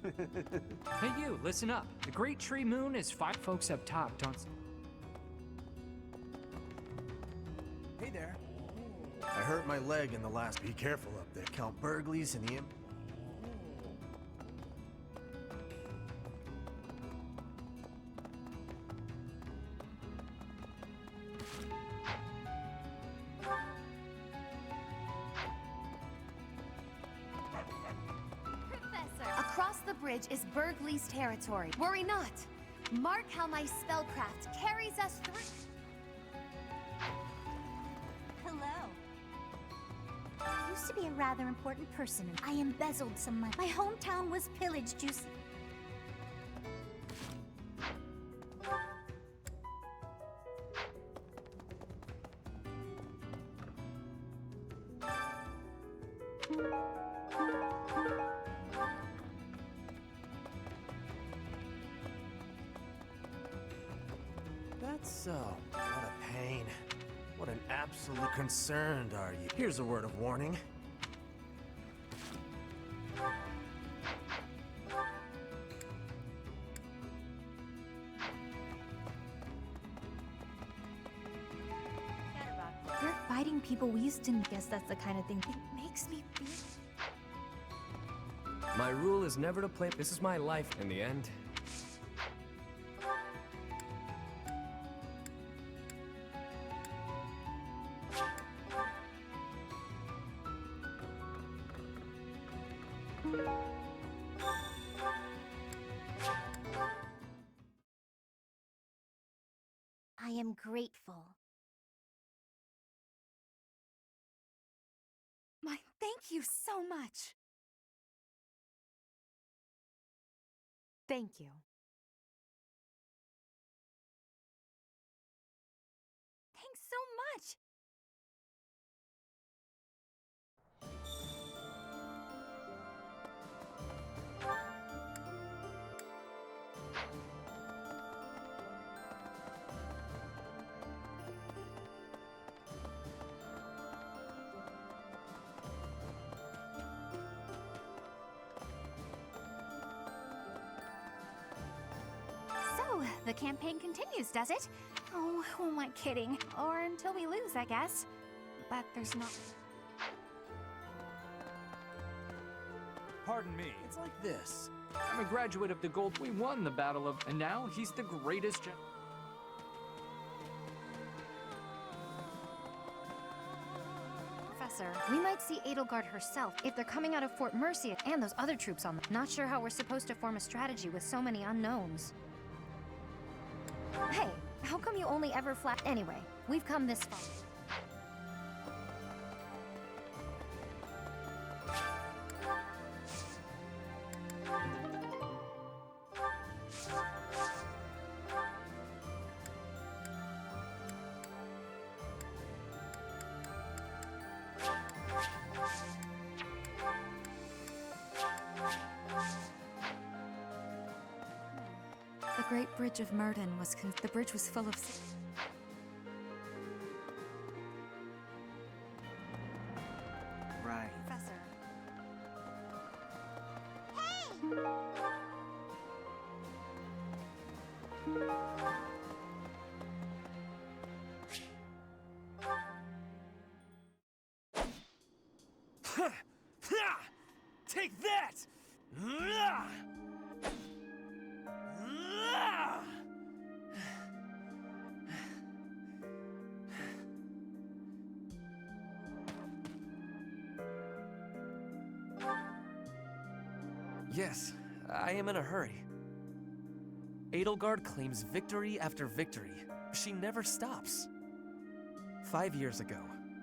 Hey you, listen up. The Great Tree Moon is five folks up top, don't... Hey there. I hurt my leg in the last. Be careful up there. Count burglaries in the Professor, across the bridge is Burgley's territory. Worry not. Mark how my spellcraft carries us through. Hello. I used to be a rather important person, and I embezzled some money. My hometown was pillaged, you see. That's so. What a pain. What an absolute concerned are you. Here's a word of warning. They're fighting people we used to guess that's the kind of thing that makes me feel. My rule is never to play. This is my life in the end. I am grateful. Thank you so much. Thank you. Thanks so much. So, the campaign continues, does it? Oh, who am I kidding? Or until we lose, I guess. But there's not... Pardon me. It's like this. I'm a graduate of the Gold. We won the Battle of... And now he's the greatest gen... Professor, we might see Edelgard herself if they're coming out of Fort Mercia and those other troops on them. Not sure how we're supposed to form a strategy with so many unknowns. Hey, how come you only ever flat? Anyway, we've come this far. The Great Bridge of Murden was the bridge was full of... Right. Professor. Take that! Yes, I am in a hurry. Edelgard claims victory after victory. She never stops. 5 years ago,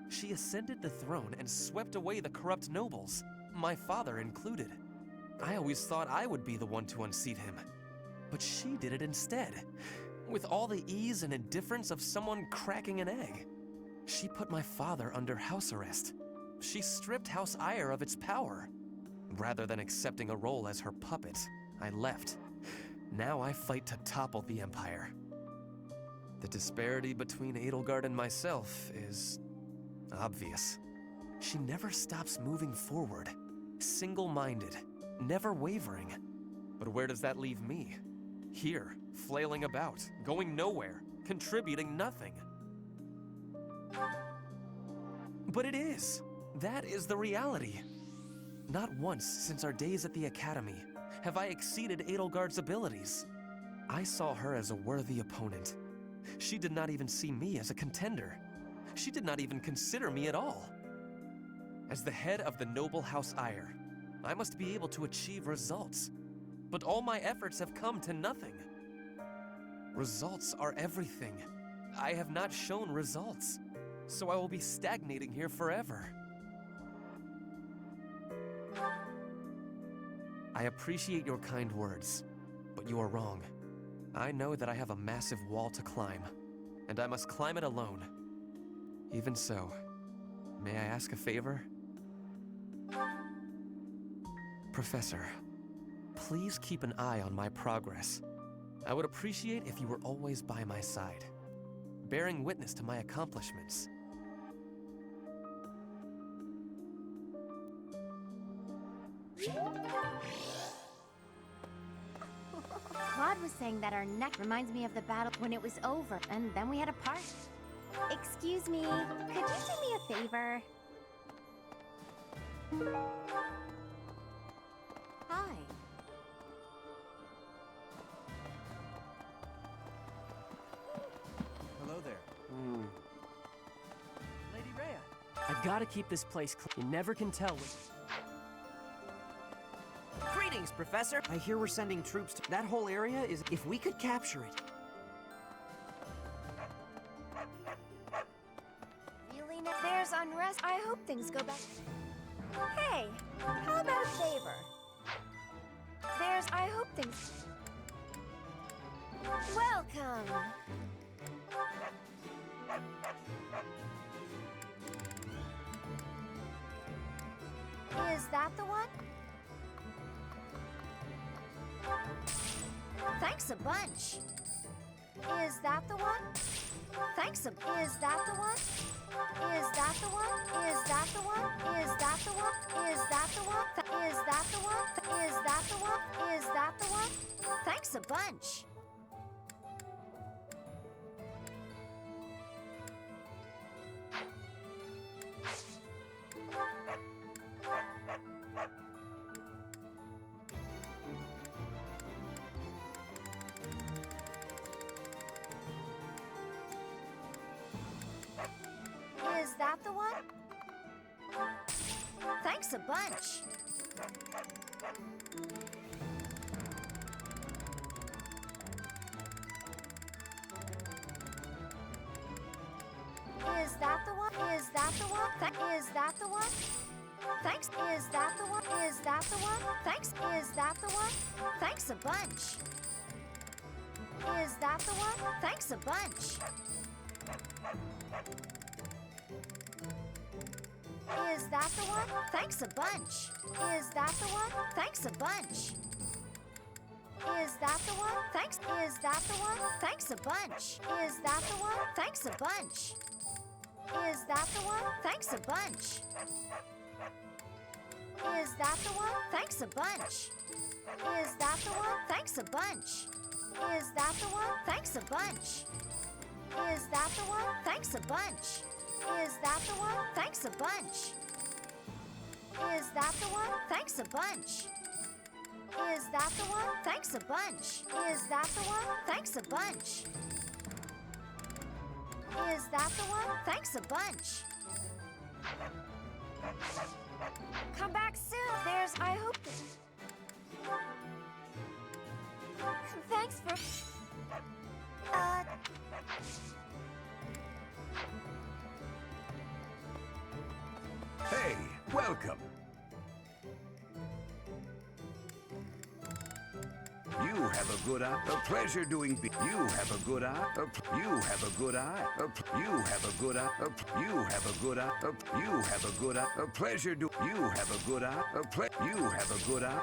she ascended the throne and swept away the corrupt nobles, my father included. I always thought I would be the one to unseat him, but she did it instead, with all the ease and indifference of someone cracking an egg. She put my father under house arrest. She stripped House Eyre of its power. Rather than accepting a role as her puppet, I left. Now I fight to topple the Empire. The disparity between Edelgard and myself is obvious. She never stops moving forward, single-minded, never wavering. But where does that leave me? Here, flailing about, going nowhere, contributing nothing. But it is. That is the reality. Not once since our days at the academy have I exceeded Edelgard's abilities. I saw her as a worthy opponent. She did not even see me as a contender. She did not even consider me at all. As the head of the noble House Ire, I must be able to achieve results. But all my efforts have come to nothing. Results are everything. I have not shown results, so I will be stagnating here forever. I appreciate your kind words, but you are wrong. I know that I have a massive wall to climb, and I must climb it alone. Even so, may I ask a favor? Professor, please keep an eye on my progress. I would appreciate if you were always by my side, bearing witness to my accomplishments. Claude was saying that our neck reminds me of the battle when it was over, and then we had a party. Excuse me, could you do me a favor? Hi. Hello there. Lady Rhea, I gotta keep this place clean. You never can tell what... Greetings, Professor. I hear we're sending troops to... That whole area is... If we could capture it... Really? There's unrest. I hope things go back. Hey, how about a favor? I hope things... Welcome! Is that the one? Thanks a bunch. Is that the one? Thanks a... Is that the one? Is that the one? Is that the one? Is that the one? Is that the one? Is that the one? Is that the one? Is that the one? Thanks a bunch. Is that the one? Thanks a bunch. Is that the one? Is that the one? Is that the one? Thanks. Is that the one? Is that the one? Thanks. Is that the one? Thanks a bunch. Is that the one? Thanks a bunch. Is that the one? Thanks a bunch. Is that the one? Thanks a bunch. Is that the one? Thanks. Is that the one? Thanks a bunch. Is that the one? Thanks a bunch. Is that the one? Thanks a bunch. Is that the one? Thanks a bunch. Is that the one? Thanks a bunch. Is that the one? Thanks a bunch. Is that the one? Thanks a bunch. Is that the one? Thanks a bunch. Is that the one? Thanks a bunch. Is that the one? Thanks a bunch. Is that the one? Thanks a bunch. Is that the one? Thanks a bunch. Come back soon. There's... I hope... Thanks for... Hey, welcome. You have a good eye. A pleasure doing. You have a good eye. You have a good eye. You have a good eye. You have a good eye. You have a good eye. A pleasure do. You have a good eye. You have a good eye.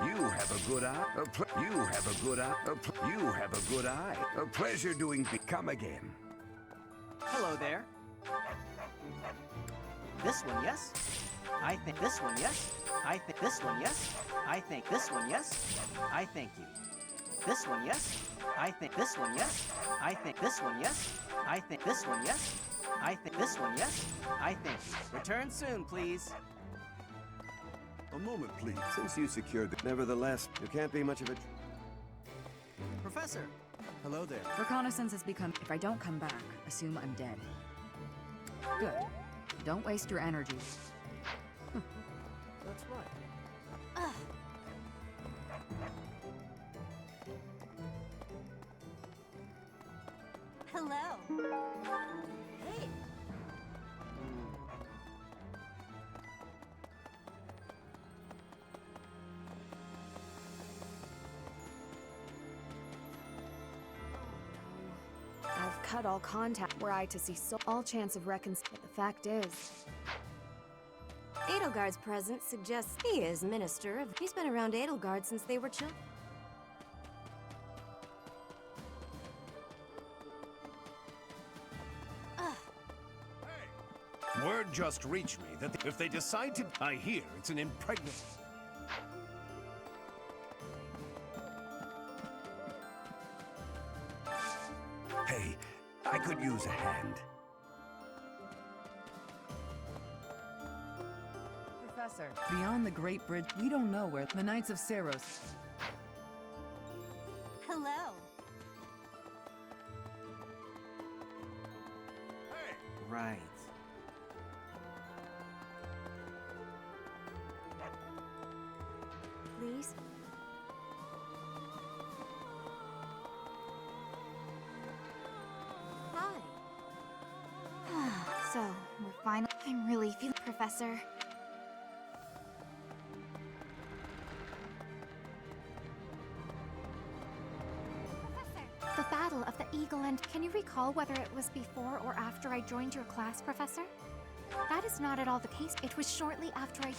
You have a good eye. You have a good eye. You have a good eye. A pleasure doing. Come again. Hello there. This one, yes? I think this one, yes. I think this one, yes. I think this one, yes. I thank you. This one, yes. I think this one, yes. I think this one, yes. I think this one, yes. I think this one, yes. I thank you. Return soon, please. A moment, please. Since you secured the... Nevertheless, you can't be much of a... Professor. Hello there. Reconnaissance has become. If I don't come back, assume I'm dead. Good. Don't waste your energy. That's right. Hello. Hey. I've cut all contact were I to see all chance of reconciliation. But the fact is, Edelgard's presence suggests he is minister of... He's been around Edelgard since they were children. Word just reached me that if they decide to... I hear it's an impregnable... Hey, I could use a hand. Professor, beyond the Great Bridge, we don't know where the Knights of Saros. Hello. Right. Please? Hi. So, we're finally. I'm really feeling, Professor. The Battle of the Eagle and can you recall whether it was before or after I joined your class, Professor? That is not at all the case. It was shortly after I...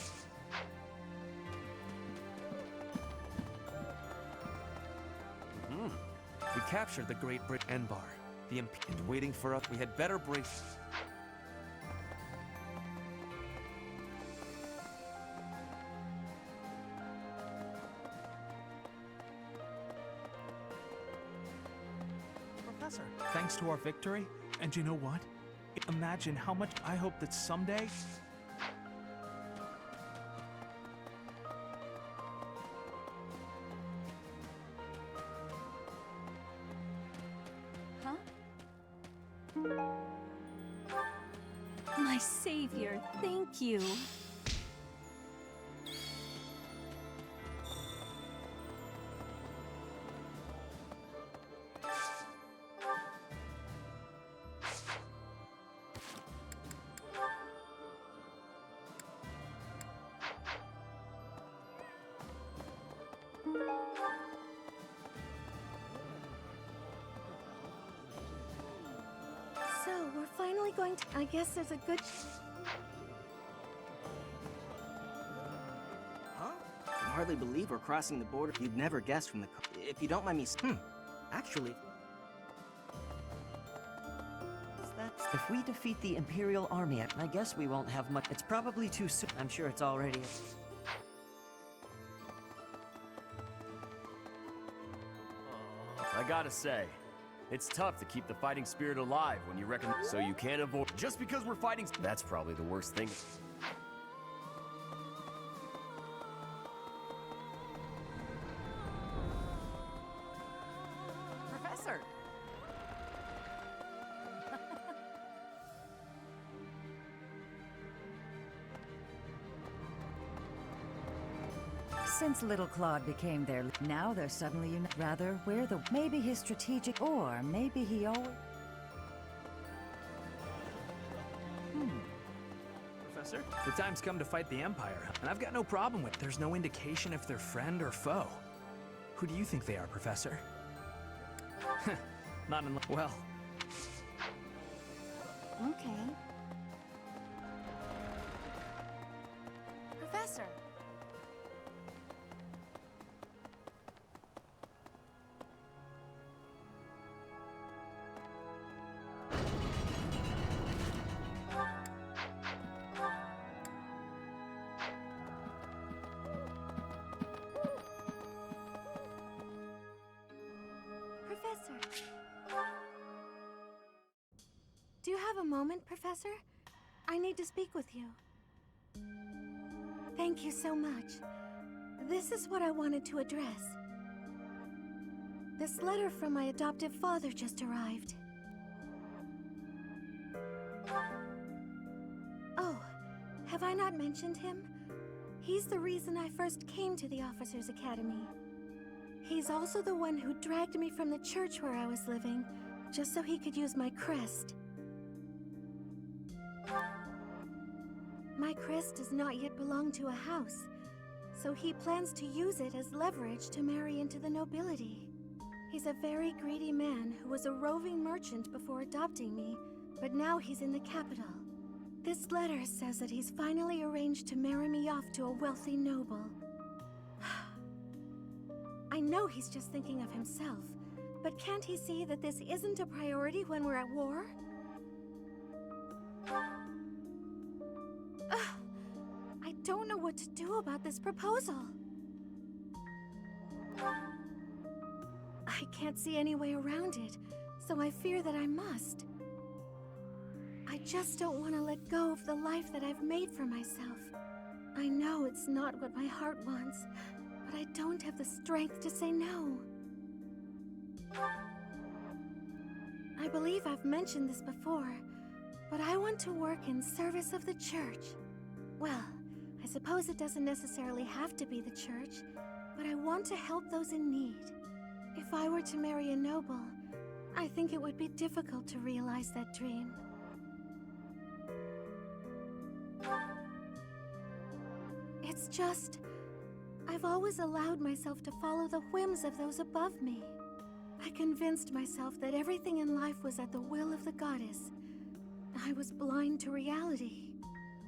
We captured the Great Bridge Enbar. The impeded waiting for us. We had better brace. Professor, thanks to our victory, and you know what? Imagine how much I hope that someday... Huh? My savior, thank you. So, we're finally going to... I guess there's a good... Huh? I can hardly believe we're crossing the border. You'd never guess from the... If you don't mind me... Actually... If we defeat the Imperial Army, I guess we won't have much. It's probably too soon. I'm sure it's already... I gotta say, it's tough to keep the fighting spirit alive when you reckon... So you can't avoid... Just because we're fighting... That's probably the worst thing. Professor! Since little Claude became their... Now they're suddenly rather where the... Maybe his strategic... Or maybe he always... Professor, the time's come to fight the Empire, and I've got no problem with... There's no indication if they're friend or foe. Who do you think they are, Professor? Not unless... Well... Okay. Professor. a moment, Professor? I need to speak with you. Thank you so much. This is what I wanted to address. This letter from my adoptive father just arrived. Oh, have I not mentioned him? He's the reason I first came to the Officers' Academy. He's also the one who dragged me from the church where I was living, just so he could use my crest. My crest does not yet belong to a house, so he plans to use it as leverage to marry into the nobility. He's a very greedy man who was a roving merchant before adopting me, but now he's in the capital. This letter says that he's finally arranged to marry me off to a wealthy noble. I know he's just thinking of himself, but can't he see that this isn't a priority when we're at war? I don't know what to do about this proposal. I can't see any way around it, so I fear that I must. I just don't want to let go of the life that I've made for myself. I know it's not what my heart wants, but I don't have the strength to say no. I believe I've mentioned this before, but I want to work in service of the church. Well, I suppose it doesn't necessarily have to be the church, but I want to help those in need. If I were to marry a noble, I think it would be difficult to realize that dream. It's just, I've always allowed myself to follow the whims of those above me. I convinced myself that everything in life was at the will of the goddess. I was blind to reality.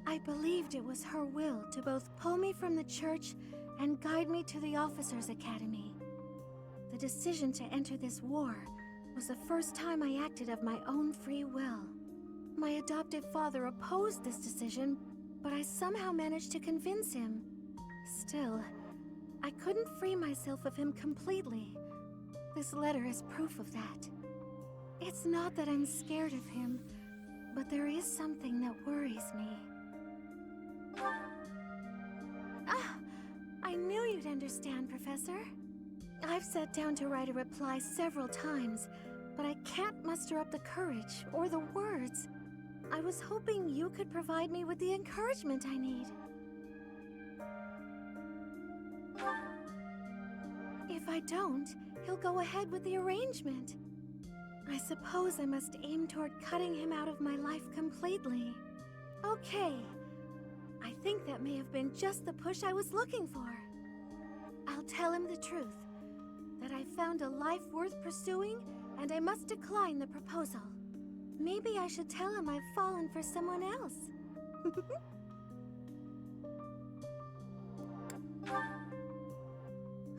I believed it was her will to both pull me from the church and guide me to the Officers' Academy. The decision to enter this war was the first time I acted of my own free will. My adoptive father opposed this decision, but I somehow managed to convince him. Still, I couldn't free myself of him completely. This letter is proof of that. It's not that I'm scared of him, but there is something that worries me. I knew you'd understand, Professor. I've sat down to write a reply several times, but I can't muster up the courage or the words. I was hoping you could provide me with the encouragement I need. If I don't, he'll go ahead with the arrangement. I suppose I must aim toward cutting him out of my life completely. Okay. I think that may have been just the push I was looking for. I'll tell him the truth. That I found a life worth pursuing, and I must decline the proposal. Maybe I should tell him I've fallen for someone else.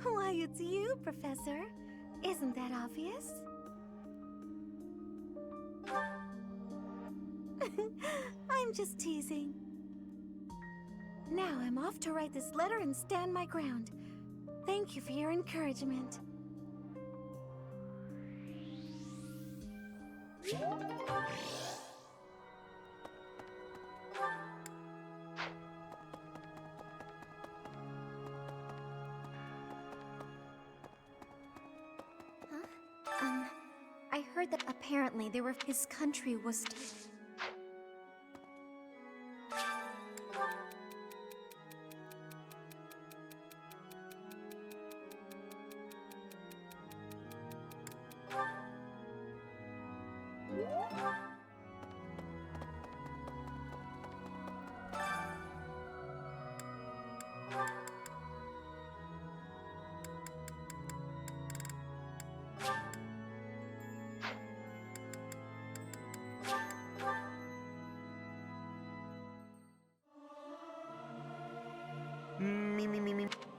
Why, it's you, Professor. Isn't that obvious? I'm just teasing. Now I'm off to write this letter and stand my ground. Thank you for your encouragement. I heard that apparently his country was...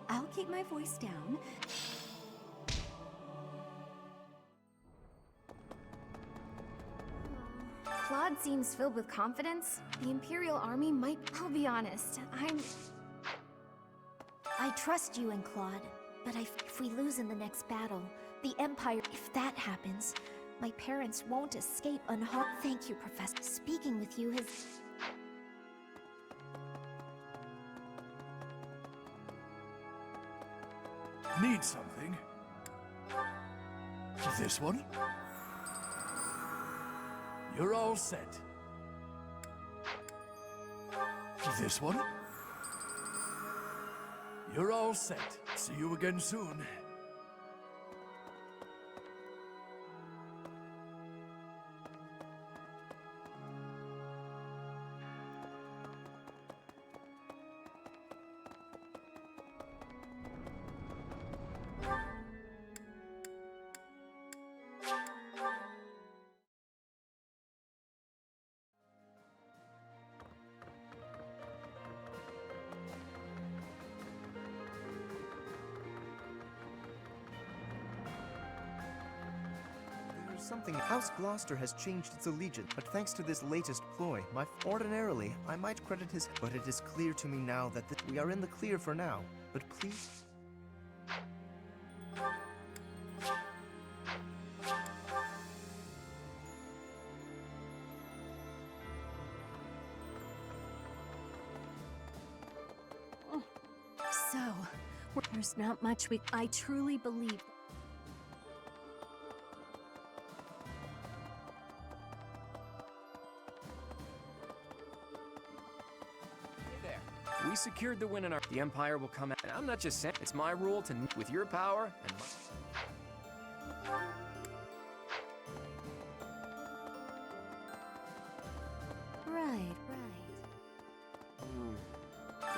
I'll keep my voice down. Claude seems filled with confidence. The Imperial Army might... I'll be honest, I trust you and Claude, but if we lose in the next battle, the Empire, if that happens, My parents won't escape unharmed. Thank you, Professor. Speaking with you has... Need something? This one? You're all set. This one? You're all set. See you again soon. Something. House Gloucester has changed its allegiance, but thanks to this latest ploy, ordinarily, I might credit his... But it is clear to me now that we are in the clear for now. But please... So, there's not much I truly believe. We secured the win in the Empire will come out. And I'm not just saying, it's my rule to, with your power and Right.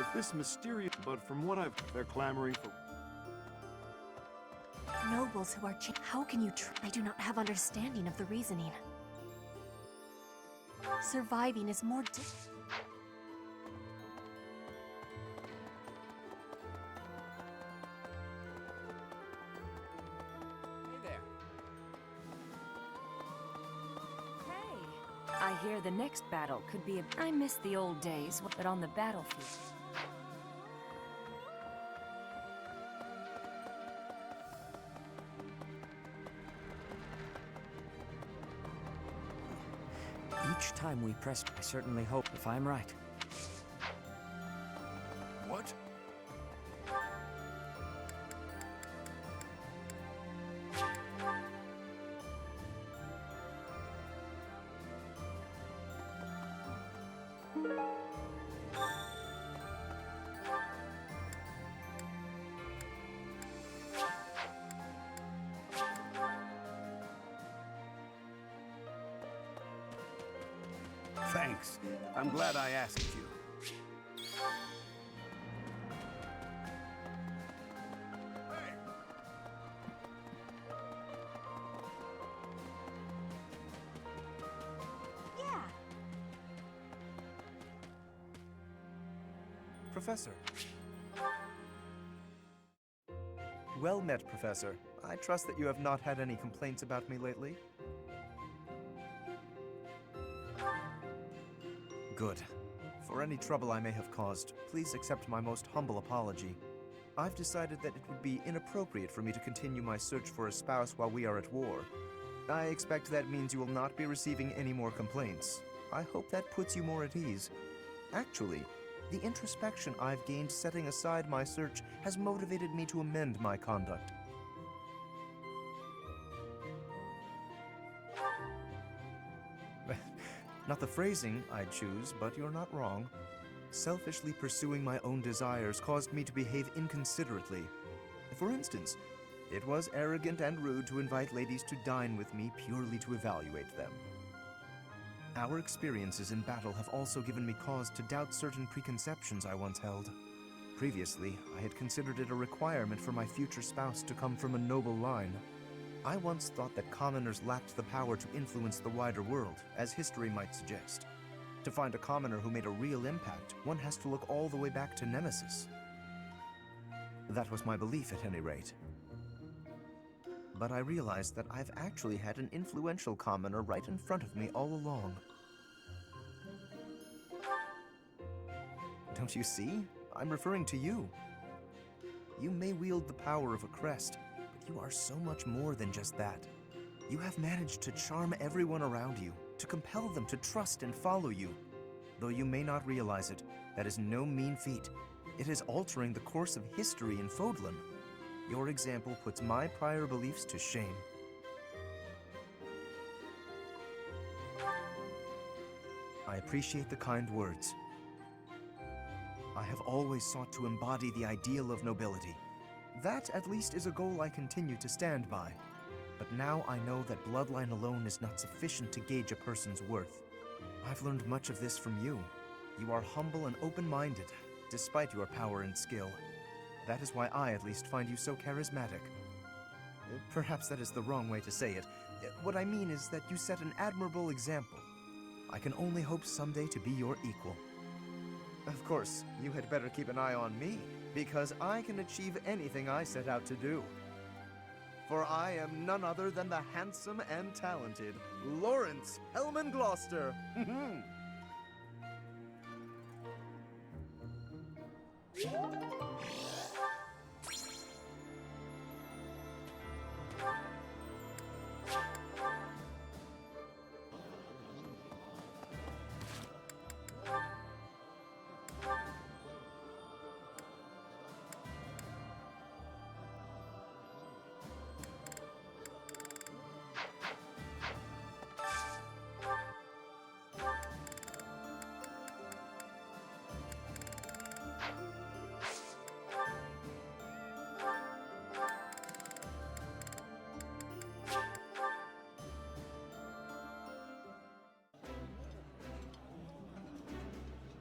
If this mysterious, but from what they're clamoring for. Nobles who are how can you I do not have understanding of the reasoning. Surviving is more I hear the next battle could be I miss the old days, but on the battlefield. Each time we press, I certainly hope if I'm right. What? Thanks. I'm glad I asked you. Yeah. Professor. Well met, Professor. I trust that you have not had any complaints about me lately. Good. For any trouble I may have caused, please accept my most humble apology. I've decided that it would be inappropriate for me to continue my search for a spouse while we are at war. I expect that means you will not be receiving any more complaints. I hope that puts you more at ease. Actually, the introspection I've gained setting aside my search has motivated me to amend my conduct. Not the phrasing I'd choose, but you're not wrong. Selfishly pursuing my own desires caused me to behave inconsiderately. For instance, it was arrogant and rude to invite ladies to dine with me purely to evaluate them. Our experiences in battle have also given me cause to doubt certain preconceptions I once held. Previously, I had considered it a requirement for my future spouse to come from a noble line. I once thought that commoners lacked the power to influence the wider world, as history might suggest. To find a commoner who made a real impact, one has to look all the way back to Nemesis. That was my belief, at any rate. But I realized that I've actually had an influential commoner right in front of me all along. Don't you see? I'm referring to you. You may wield the power of a crest, but you are so much more than just that. You have managed to charm everyone around you, to compel them to trust and follow you. Though you may not realize it, that is no mean feat. It is altering the course of history in Fodlan. Your example puts my prior beliefs to shame. I appreciate the kind words. I have always sought to embody the ideal of nobility. That, at least, is a goal I continue to stand by. But now I know that bloodline alone is not sufficient to gauge a person's worth. I've learned much of this from you. You are humble and open-minded, despite your power and skill. That is why I, at least, find you so charismatic. Perhaps that is the wrong way to say it. What I mean is that you set an admirable example. I can only hope someday to be your equal. Of course, you had better keep an eye on me, because I can achieve anything I set out to do. For I am none other than the handsome and talented Lawrence Hellman Gloucester.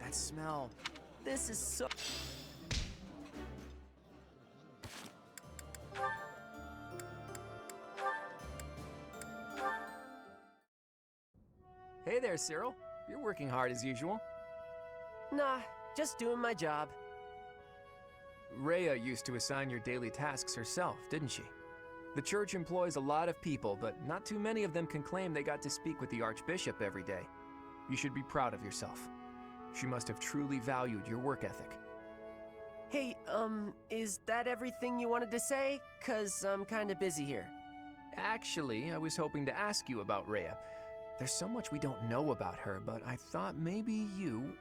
That smell. This is so... Hey there, Cyril. You're working hard as usual. Nah, just doing my job. Rhea used to assign your daily tasks herself, didn't she? The church employs a lot of people, but not too many of them can claim they got to speak with the Archbishop every day. You should be proud of yourself. She must have truly valued your work ethic. Hey, is that everything you wanted to say? 'Cause I'm kinda busy here. Actually, I was hoping to ask you about Rhea. There's so much we don't know about her, but I thought maybe you...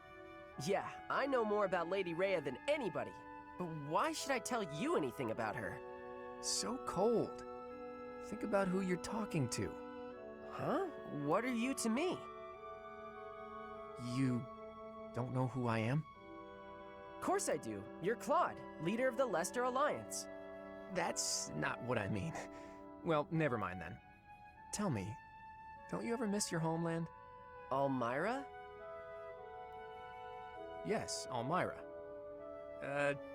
Yeah, I know more about Lady Rhea than anybody. But why should I tell you anything about her? So cold. Think about who you're talking to. Huh? What are you to me? You don't know who I am? Of course I do. You're Claude, leader of the Leicester Alliance. That's not what I mean. Well, never mind then. Tell me, don't you ever miss your homeland? Elmira? Yes, Elmira.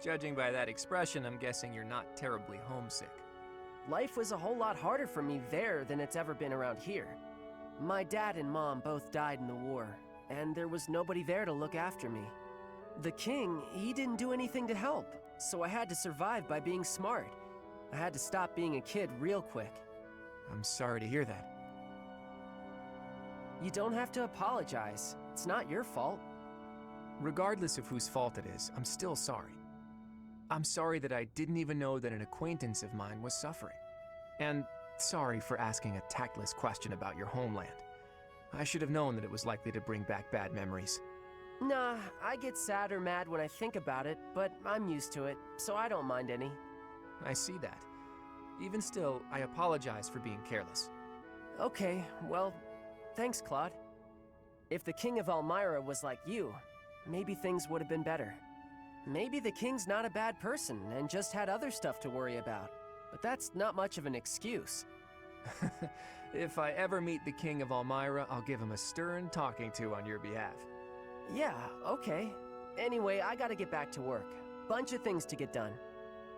Judging by that expression, I'm guessing you're not terribly homesick. Life was a whole lot harder for me there than it's ever been around here. My dad and mom both died in the war, and there was nobody there to look after me. The king, he didn't do anything to help, so I had to survive by being smart. I had to stop being a kid real quick. I'm sorry to hear that. You don't have to apologize. It's not your fault. Regardless of whose fault it is, I'm still sorry. I'm sorry that I didn't even know that an acquaintance of mine was suffering. And sorry for asking a tactless question about your homeland. I should have known that it was likely to bring back bad memories. Nah, I get sad or mad when I think about it, but I'm used to it, so I don't mind any. I see that. Even still, I apologize for being careless. Okay, well, thanks, Claude. If the king of Elmira was like you, maybe things would have been better. Maybe the king's not a bad person and just had other stuff to worry about. But that's not much of an excuse. If I ever meet the king of Elmira, I'll give him a stern talking to on your behalf. Yeah, okay. Anyway, I gotta get back to work. Bunch of things to get done.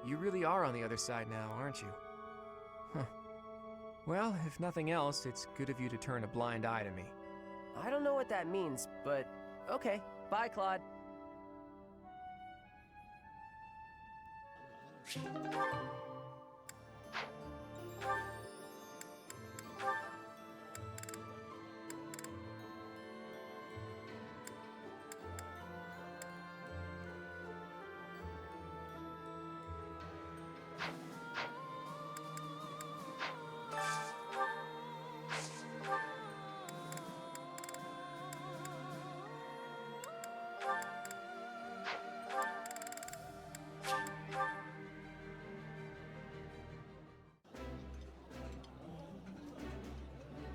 You really are on the other side now, aren't you? Huh. Well, if nothing else, it's good of you to turn a blind eye to me. I don't know what that means, but okay. Bye, Claude.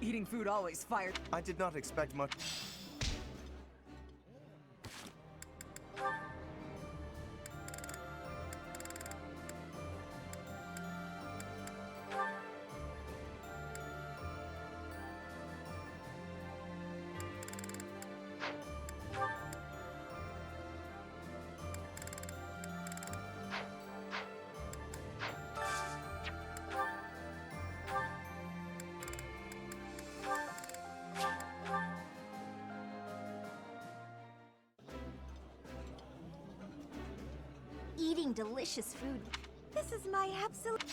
Eating food always fired. I did not expect much. Eating delicious food. This is my absolute...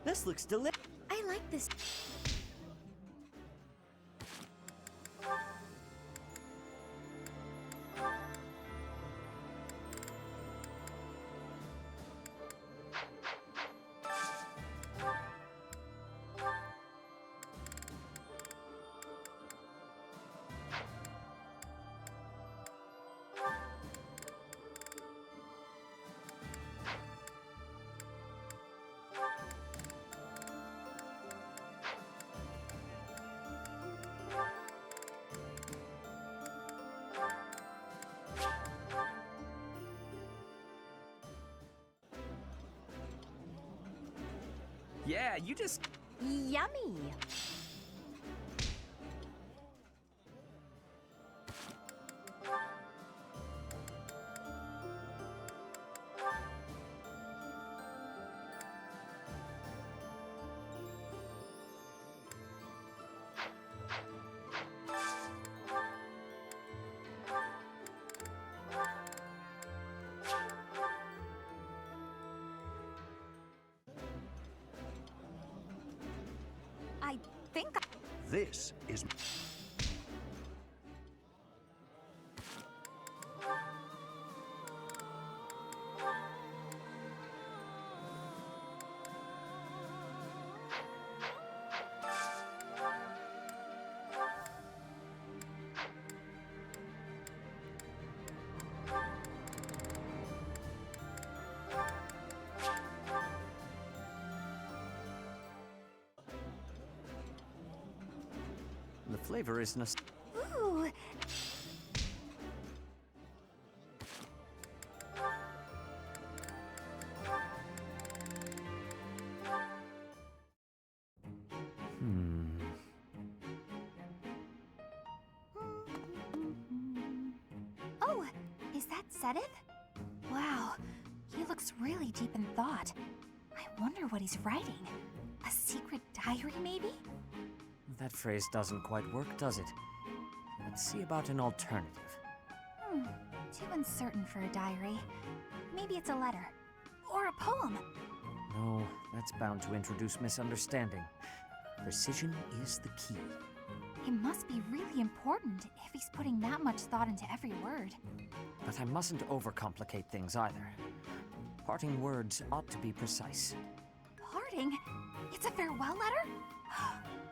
This looks delicious. I like this. Yeah, you just... Yummy. I think This is... The flavor is Ooh. Oh, is that Sedith? Wow, he looks really deep in thought. I wonder what he's writing. A secret diary, maybe? That phrase doesn't quite work, does it? Let's see about an alternative. Too uncertain for a diary. Maybe it's a letter. Or a poem. No, that's bound to introduce misunderstanding. Precision is the key. It must be really important if he's putting that much thought into every word. But I mustn't overcomplicate things either. Parting words ought to be precise. Parting? It's a farewell letter?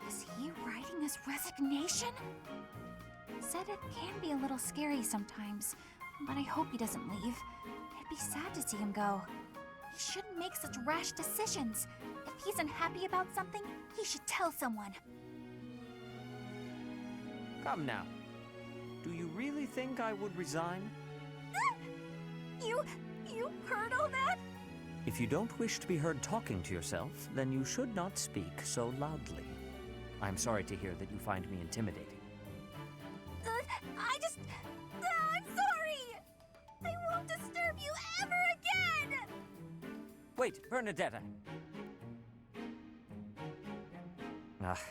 Is he writing his resignation? Sedith can be a little scary sometimes, but I hope he doesn't leave. It'd be sad to see him go. He shouldn't make such rash decisions. If he's unhappy about something, he should tell someone. Come now. Do you really think I would resign? You heard all that? If you don't wish to be heard talking to yourself, then you should not speak so loudly. I'm sorry to hear that you find me intimidating. I'm sorry! I won't disturb you ever again! Wait, Bernadetta! Ah,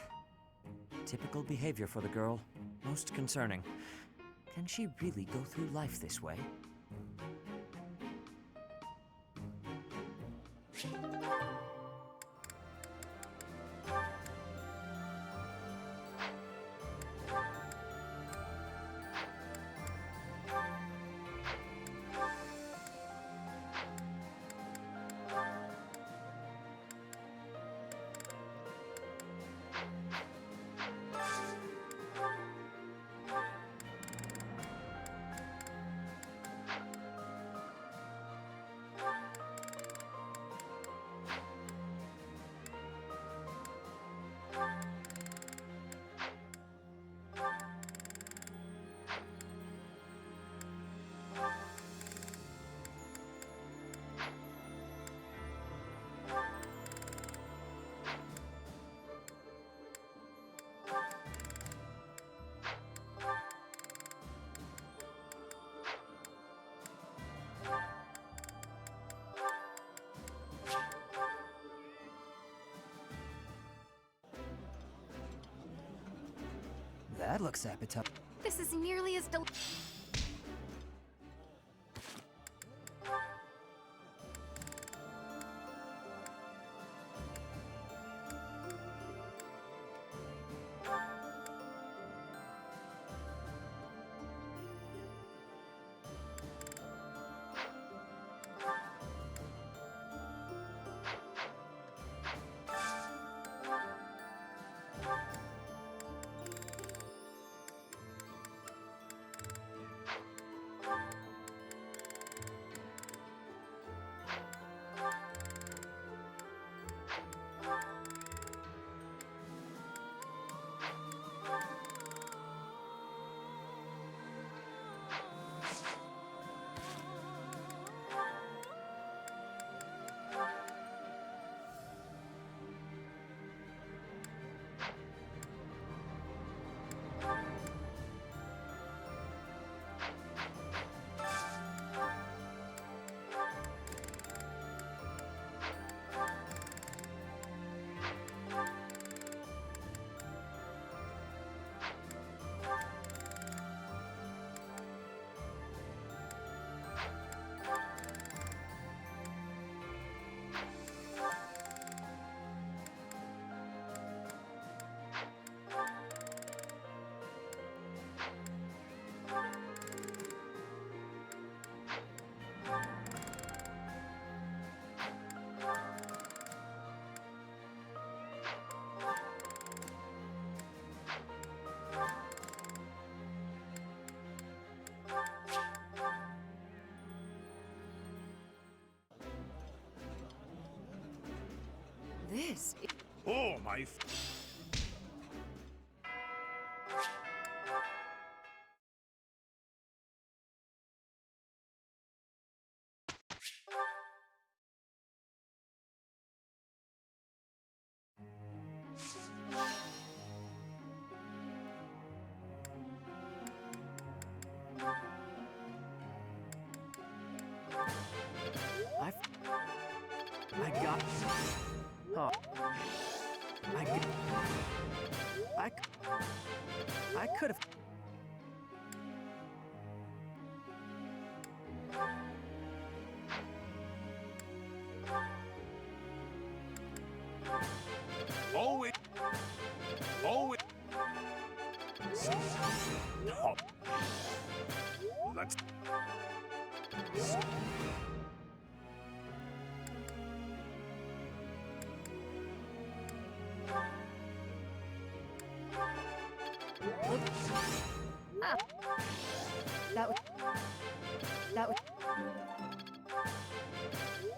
typical behavior for the girl. Most concerning. Can she really go through life this way? That looks appetizing. This is nearly as This. Oh, my. I got. Huh. I could have. Always. Always. Oh. Let's. That was.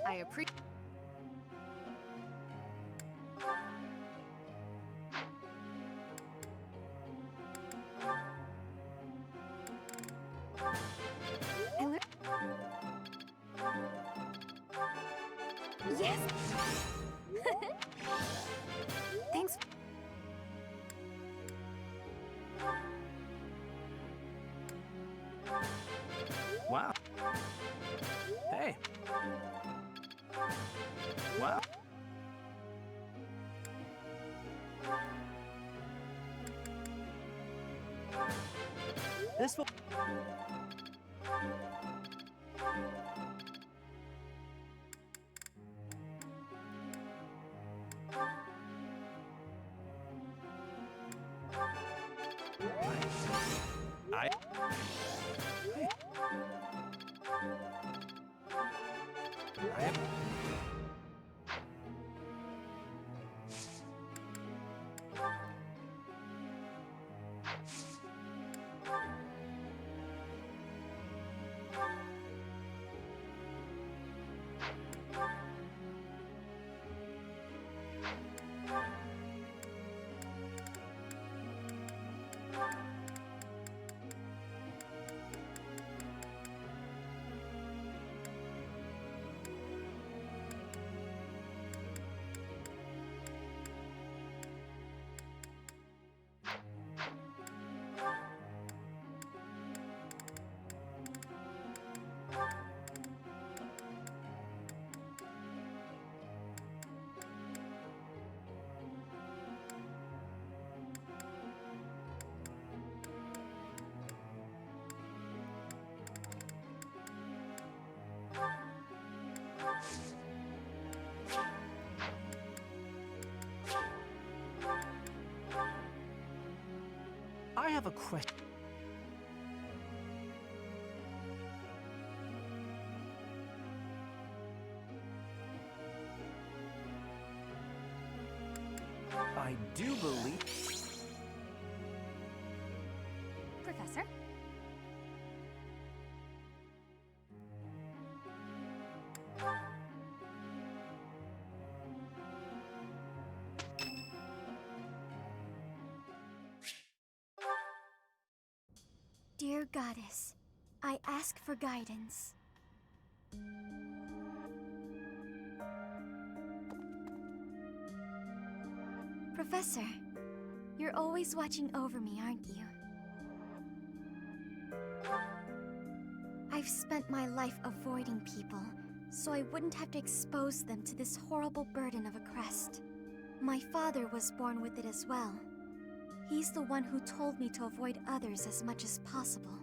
I appreciate. Yes! Thanks. Wow. Hey. Wow. This will. I. I am. I have a question. I do believe... Professor? Dear Goddess, I ask for guidance. Professor, you're always watching over me, aren't you? I've spent my life avoiding people, so I wouldn't have to expose them to this horrible burden of a crest. My father was born with it as well. He's the one who told me to avoid others as much as possible.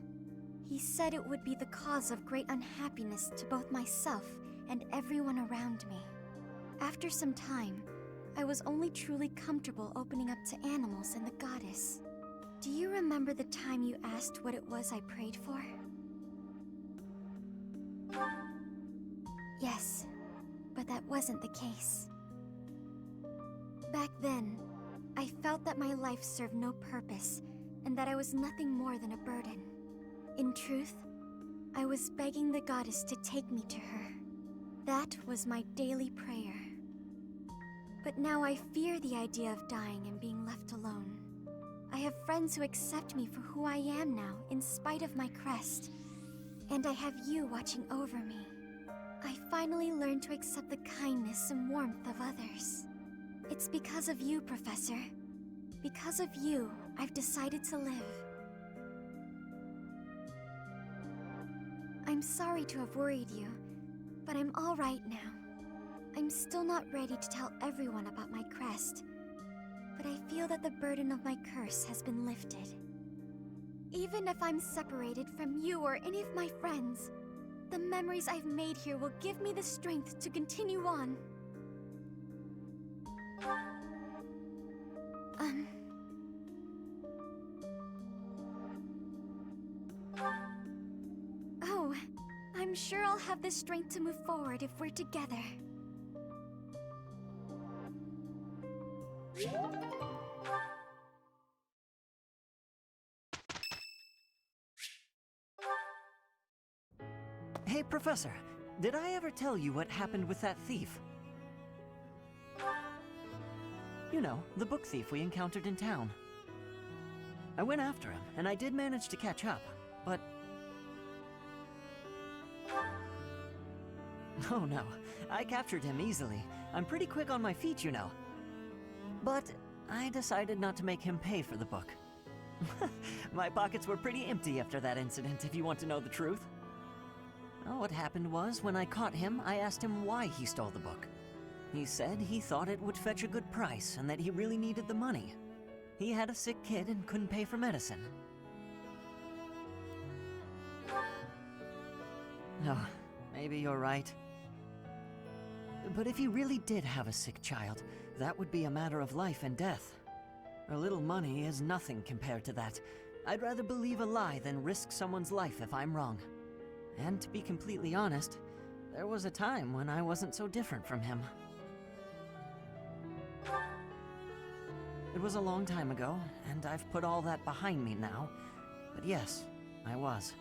He said it would be the cause of great unhappiness to both myself and everyone around me. After some time, I was only truly comfortable opening up to animals and the goddess. Do you remember the time you asked what it was I prayed for? Yes, but that wasn't the case. Back then, I felt that my life served no purpose, and that I was nothing more than a burden. In truth, I was begging the goddess to take me to her. That was my daily prayer. But now I fear the idea of dying and being left alone. I have friends who accept me for who I am now, in spite of my crest. And I have you watching over me. I finally learned to accept the kindness and warmth of others. It's because of you, Professor. Because of you, I've decided to live. I'm sorry to have worried you, but I'm all right now. I'm still not ready to tell everyone about my crest, but I feel that the burden of my curse has been lifted. Even if I'm separated from you or any of my friends, the memories I've made here will give me the strength to continue on. Oh, I'm sure I'll have the strength to move forward if we're together. Hey, Professor, did I ever tell you what happened with that thief? You know, the book thief we encountered in town. I went after him, and I did manage to catch up, but... Oh no, I captured him easily. I'm pretty quick on my feet, you know. But I decided not to make him pay for the book. My pockets were pretty empty after that incident, if you want to know the truth. Well, what happened was, when I caught him, I asked him why he stole the book. He said he thought it would fetch a good price and that he really needed the money. He had a sick kid and couldn't pay for medicine. Oh, maybe you're right. But if he really did have a sick child, that would be a matter of life and death. A little money is nothing compared to that. I'd rather believe a lie than risk someone's life if I'm wrong. And to be completely honest, there was a time when I wasn't so different from him. It was a long time ago, and I've put all that behind me now. But yes, I was.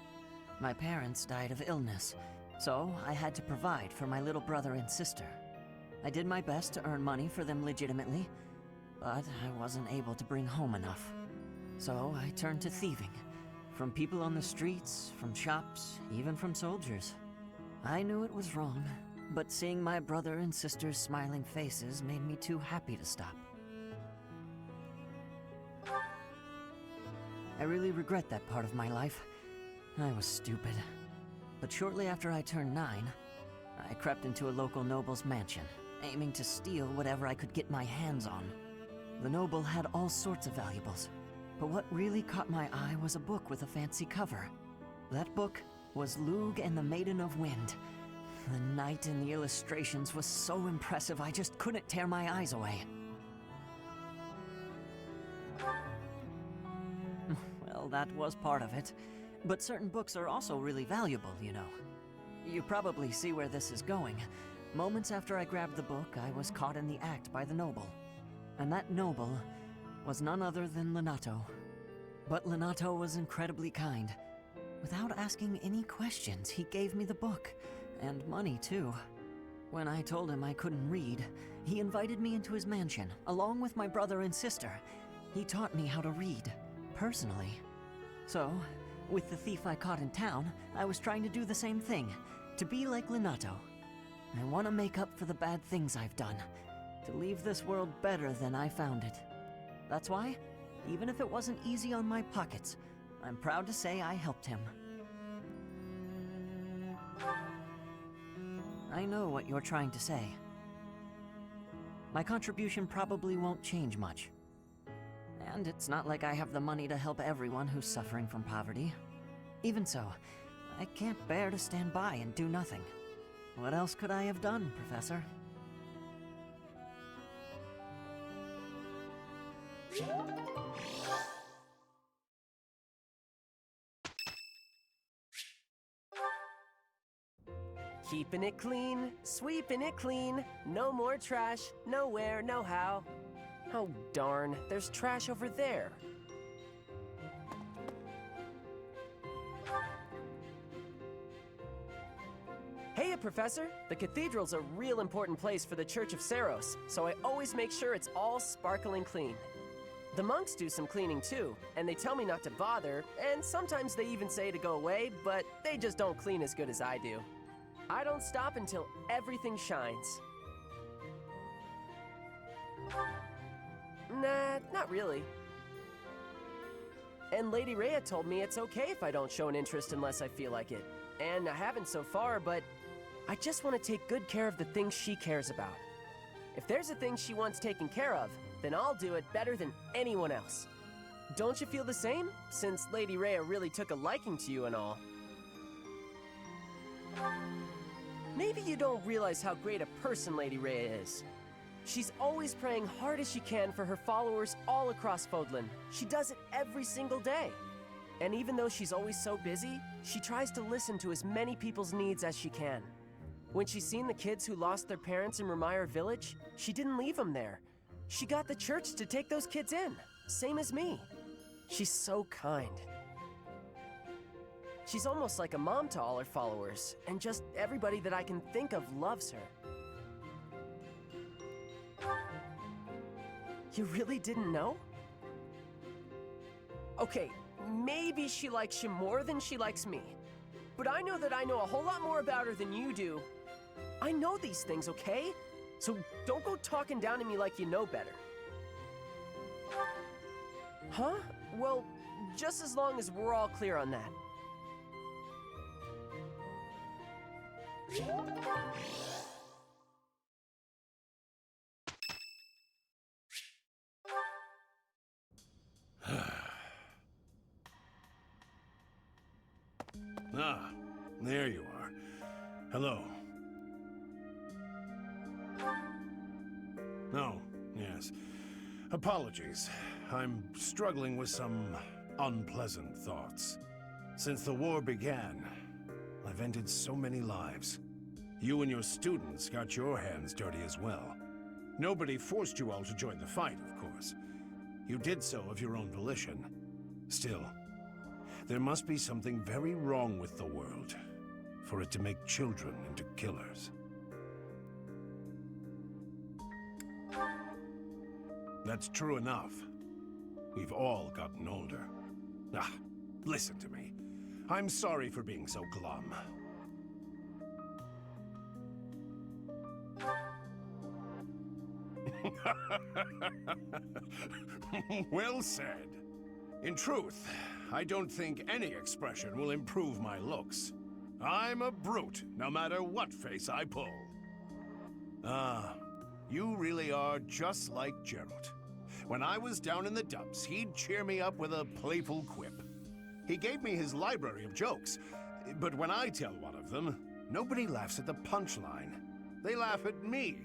My parents died of illness, so I had to provide for my little brother and sister. I did my best to earn money for them legitimately, but I wasn't able to bring home enough. So I turned to thieving. From people on the streets, from shops, even from soldiers. I knew it was wrong, but seeing my brother and sister's smiling faces made me too happy to stop. I really regret that part of my life. I was stupid. But shortly after I turned 9, I crept into a local noble's mansion, aiming to steal whatever I could get my hands on. The noble had all sorts of valuables, but what really caught my eye was a book with a fancy cover. That book was Lug and the Maiden of Wind. The knight in the illustrations was so impressive I just couldn't tear my eyes away. Well, that was part of it. But certain books are also really valuable, you know. You probably see where this is going. Moments after I grabbed the book, I was caught in the act by the noble. And that noble was none other than Lenato. But Lenato was incredibly kind. Without asking any questions, he gave me the book, and money too. When I told him I couldn't read, he invited me into his mansion, along with my brother and sister. He taught me how to read, personally. So, with the thief I caught in town, I was trying to do the same thing, to be like Lenato. I want to make up for the bad things I've done, to leave this world better than I found it. That's why, even if it wasn't easy on my pockets, I'm proud to say I helped him. I know what you're trying to say. My contribution probably won't change much. And it's not like I have the money to help everyone who's suffering from poverty. Even so, I can't bear to stand by and do nothing. What else could I have done, Professor? Keeping it clean, sweeping it clean, no more trash, nowhere, no how. Oh darn, there's trash over there. Hey, Professor! The cathedral's a real important place for the Church of Seros, so I always make sure it's all sparkling clean. The monks do some cleaning too, and they tell me not to bother, and sometimes they even say to go away, but they just don't clean as good as I do. I don't stop until everything shines. Nah, not really. And Lady Rhea told me it's okay if I don't show an interest unless I feel like it. And I haven't so far, but I just want to take good care of the things she cares about. If there's a thing she wants taken care of, then I'll do it better than anyone else. Don't you feel the same? Since Lady Rhea really took a liking to you and all. Maybe you don't realize how great a person Lady Rhea is. She's always praying hard as she can for her followers all across Fodlan. She does it every single day. And even though she's always so busy, she tries to listen to as many people's needs as she can. When she's seen the kids who lost their parents in Remire Village, she didn't leave them there. She got the church to take those kids in, same as me. She's so kind. She's almost like a mom to all her followers, and just everybody that I can think of loves her. You really didn't know? Okay, maybe she likes you more than she likes me. But I know that I know a whole lot more about her than you do. I know these things, okay? So don't go talking down to me like you know better. Huh? Well, just as long as we're all clear on that. Ah, there you are. Hello. Oh, yes. Apologies. I'm struggling with some unpleasant thoughts. Since the war began, I've ended so many lives. You and your students got your hands dirty as well. Nobody forced you all to join the fight, of course. You did so of your own volition. Still, there must be something very wrong with the world for it to make children into killers. That's true enough. We've all gotten older. Ah, listen to me. I'm sorry for being so glum. Well said. In truth, I don't think any expression will improve my looks. I'm a brute, no matter what face I pull. Ah, you really are just like Gerald. When I was down in the dumps, he'd cheer me up with a playful quip. He gave me his library of jokes, but when I tell one of them, nobody laughs at the punchline. They laugh at me.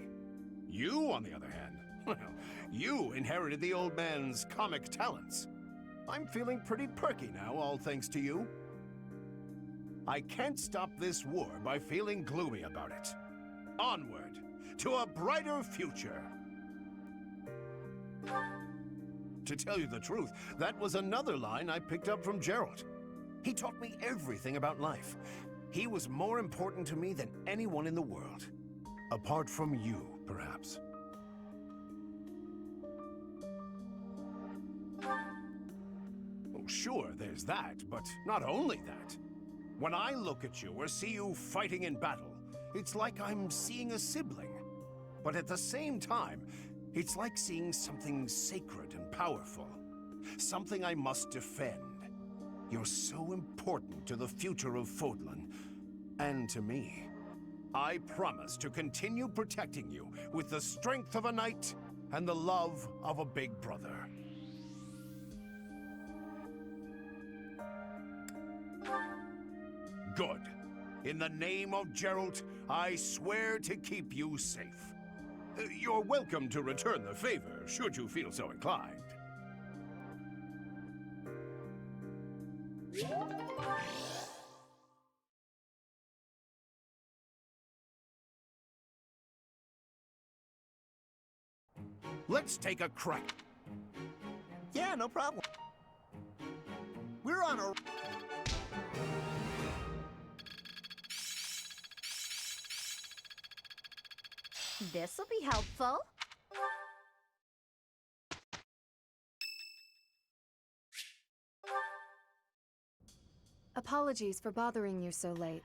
You, on the other hand, well, you inherited the old man's comic talents. I'm feeling pretty perky now, all thanks to you. I can't stop this war by feeling gloomy about it. Onward, to a brighter future. To tell you the truth, that was another line I picked up from Gerald. He taught me everything about life. He was more important to me than anyone in the world. Apart from you, perhaps. Oh, sure, there's that, but not only that. When I look at you or see you fighting in battle, it's like I'm seeing a sibling. But at the same time, it's like seeing something sacred and powerful. Something I must defend. You're so important to the future of Fodlan, and to me. I promise to continue protecting you with the strength of a knight and the love of a big brother. Good. In the name of Gerald, I swear to keep you safe. You're welcome to return the favor, should you feel so inclined. Let's take a crack. Yeah, no problem. We're on a... This'll be helpful. Apologies for bothering you so late.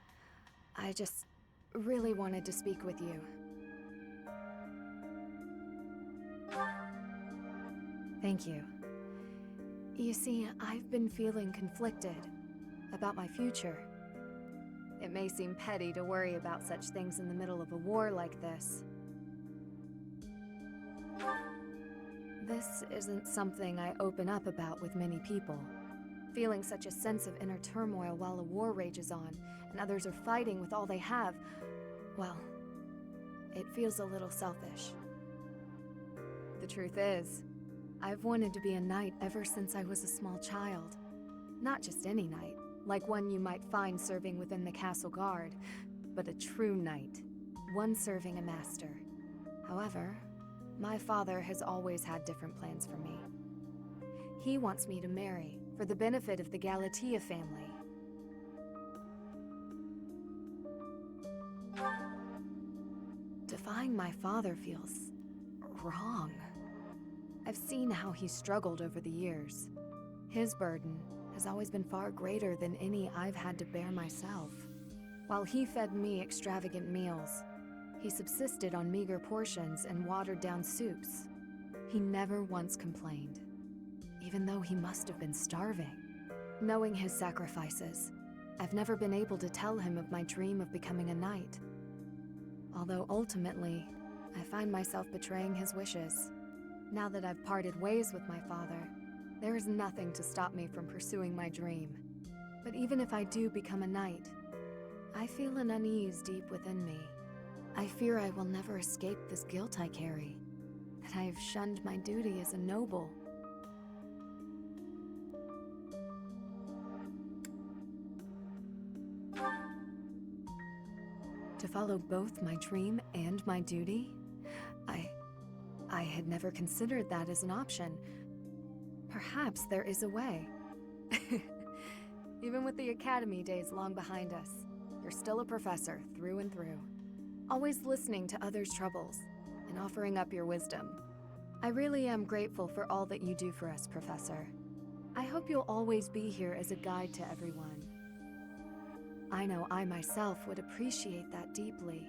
I just really wanted to speak with you. Thank you. You see, I've been feeling conflicted about my future. It may seem petty to worry about such things in the middle of a war like this. This isn't something I open up about with many people. Feeling such a sense of inner turmoil while a war rages on, and others are fighting with all they have, well, it feels a little selfish. The truth is, I've wanted to be a knight ever since I was a small child. Not just any knight, like one you might find serving within the castle guard, but a true knight, one serving a master. However, my father has always had different plans for me. He wants me to marry, for the benefit of the Galatea family. Defying my father feels wrong. I've seen how he struggled over the years. His burden has always been far greater than any I've had to bear myself. While he fed me extravagant meals, he subsisted on meager portions and watered-down soups. He never once complained, even though he must have been starving. Knowing his sacrifices, I've never been able to tell him of my dream of becoming a knight. Although ultimately, I find myself betraying his wishes. Now that I've parted ways with my father, there is nothing to stop me from pursuing my dream. But even if I do become a knight, I feel an unease deep within me. I fear I will never escape this guilt I carry, that I have shunned my duty as a noble. To follow both my dream and my duty? I had never considered that as an option. Perhaps there is a way. Even with the academy days long behind us, you're still a professor through and through. Always listening to others' troubles and offering up your wisdom. I really am grateful for all that you do for us, Professor. I hope you'll always be here as a guide to everyone. I know I myself would appreciate that deeply.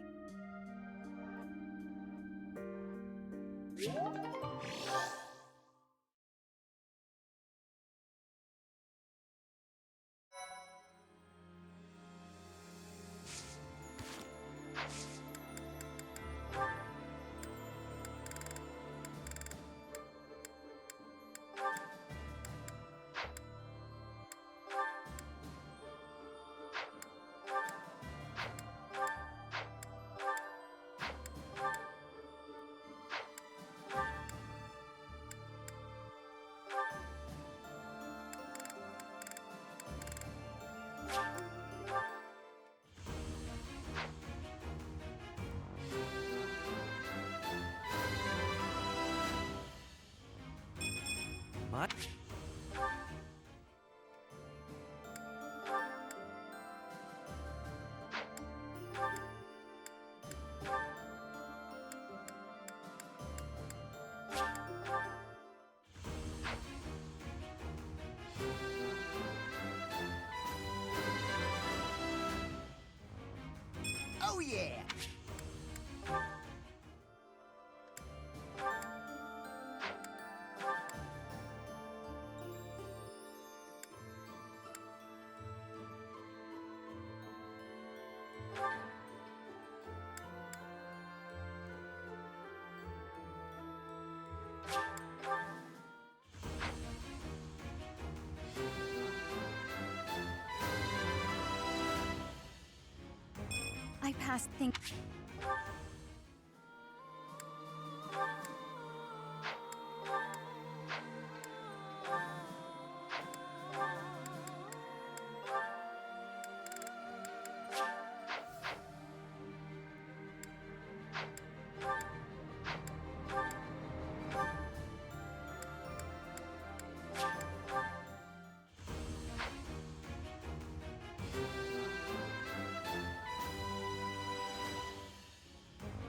past things.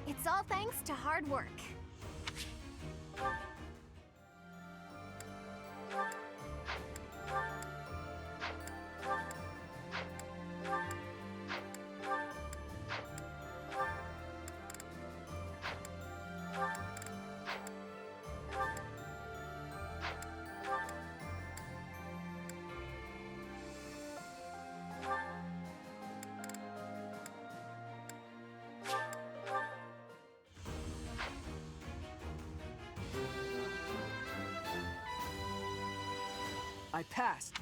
It's all thanks to hard work. I passed.